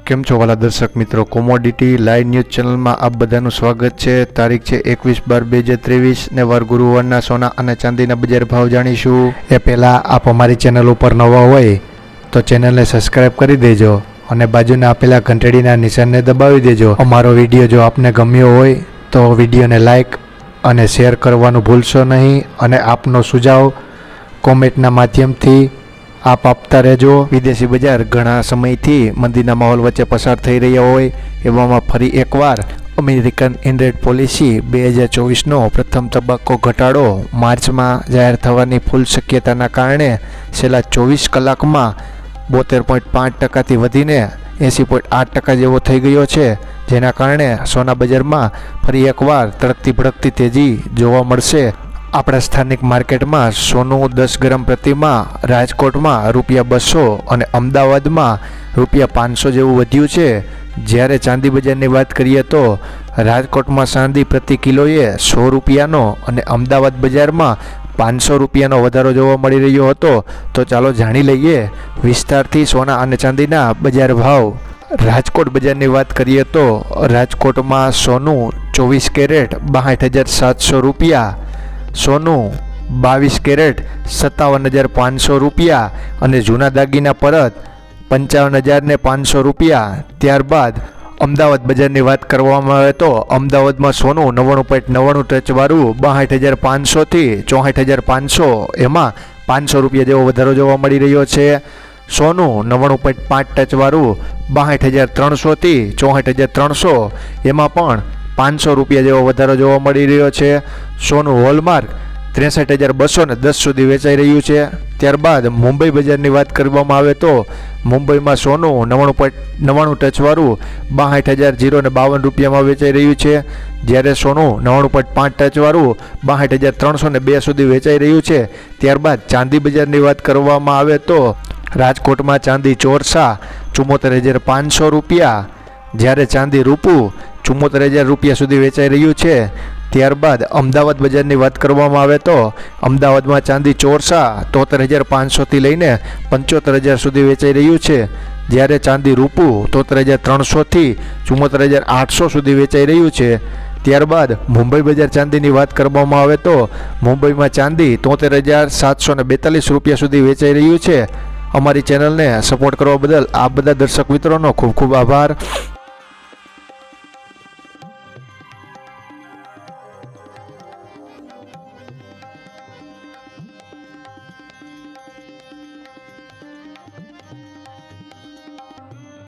કેમ છો વાલા દર્શક મિત્રો, કોમોડિટી લાઈવ ન્યૂઝ ચેનલમાં આપ બધાનું સ્વાગત છે। તારીખ છે 21/12/2023 ને વાર ગુરુવારના સોના અને ચાંદીના બજાર ભાવ જાણીશું। એ પહેલાં આપ અમારી ચેનલ ઉપર નવા હોય તો ચેનલને સબસ્ક્રાઈબ કરી દેજો અને બાજુના આપેલા ઘંટડીના નિશાનને દબાવી દેજો। અમારો વિડીયો જો આપને ગમ્યો હોય તો વિડીયોને લાઈક અને શેર કરવાનું ભૂલશો નહીં અને આપનો સુઝાવ કોમેન્ટના માધ્યમથી આપ આપતા રહેજો। વિદેશી બજાર ઘણા સમયથી મંદીના માહોલ વચ્ચે પસાર થઈ રહ્યા હોય એવામાં ફરી એકવાર અમેરિકન ઇન્ડ પોલિસી 2024નો પ્રથમ તબક્કો ઘટાડો માર્ચમાં જાહેર થવાની ફૂલ શક્યતાના કારણે છેલ્લા 24 કલાકમાં 72.5%થી વધીને 80.8% જેવો થઈ ગયો છે, જેના કારણે સોના બજારમાં ફરી એકવાર તડકતી ભડકતી તેજી જોવા મળશે। આપણા સ્થાનિક માર્કેટમાં સોનું 10 ગ્રામ પ્રતિમાં રાજકોટમાં ₹200 અને અમદાવાદમાં ₹500 જેવું વધ્યું છે। જ્યારે ચાંદી બજારની વાત કરીએ તો રાજકોટમાં ચાંદી પ્રતિ કિલોએ ₹100નો અને અમદાવાદ બજારમાં ₹500નો વધારો જોવા મળી રહ્યો હતો। તો ચાલો જાણી લઈએ વિસ્તારથી સોના અને ચાંદીના બજાર ભાવ। રાજકોટ બજારની વાત કરીએ તો રાજકોટમાં સોનું 24 કેરેટ ₹62,700, સોનું 22 કેરેટ ₹57,500 અને જૂના દાગીના પરત ₹55,500। ત્યારબાદ અમદાવાદ બજારની વાત કરવામાં આવે તો અમદાવાદમાં સોનું 99.99 ટચવાળું ₹62,500થી ₹64,500, એમાં ₹500 જેવો વધારો જોવા મળી રહ્યો છે। સોનું 99.5 ટચવાળું ₹62,300થી ₹64,300, એમાં પણ ₹500 જેવો વધારો જોવા મળી રહ્યો છે। સોનું હોલમાર્ક 63,210 સુધી વેચાઈ રહ્યું છે। ત્યારબાદ મુંબઈ બજારની વાત કરવામાં આવે તો મુંબઈમાં સોનું 99.99 ટચવાળું ₹62,052 વેચાઈ રહ્યું છે, જ્યારે સોનું 99.5 ટચવાળું ₹62,302 સુધી વેચાઈ રહ્યું છે। ત્યારબાદ ચાંદી બજારની વાત કરવામાં આવે તો રાજકોટમાં ચાંદી ચોરસા ₹74,500, જ્યારે ચાંદી રૂપું ₹74,000 સુધી વેચાઈ રહ્યું છે। ત્યારબાદ અમદાવાદ બજારની વાત કરવામાં આવે તો અમદાવાદમાં ચાંદી ચોરસા ₹73,500થી લઈને ₹75,000 સુધી વેચાઈ રહ્યું છે, જ્યારે ચાંદી રૂપું ₹73,300થી ₹74,800 સુધી વેચાઈ રહ્યું છે। ત્યારબાદ મુંબઈ બજાર ચાંદીની વાત કરવામાં આવે તો મુંબઈમાં ચાંદી ₹73,742 સુધી વેચાઈ રહ્યું છે। અમારી ચેનલને સપોર્ટ કરવા બદલ આપ બધા દર્શક મિત્રોનો ખૂબ ખૂબ આભાર।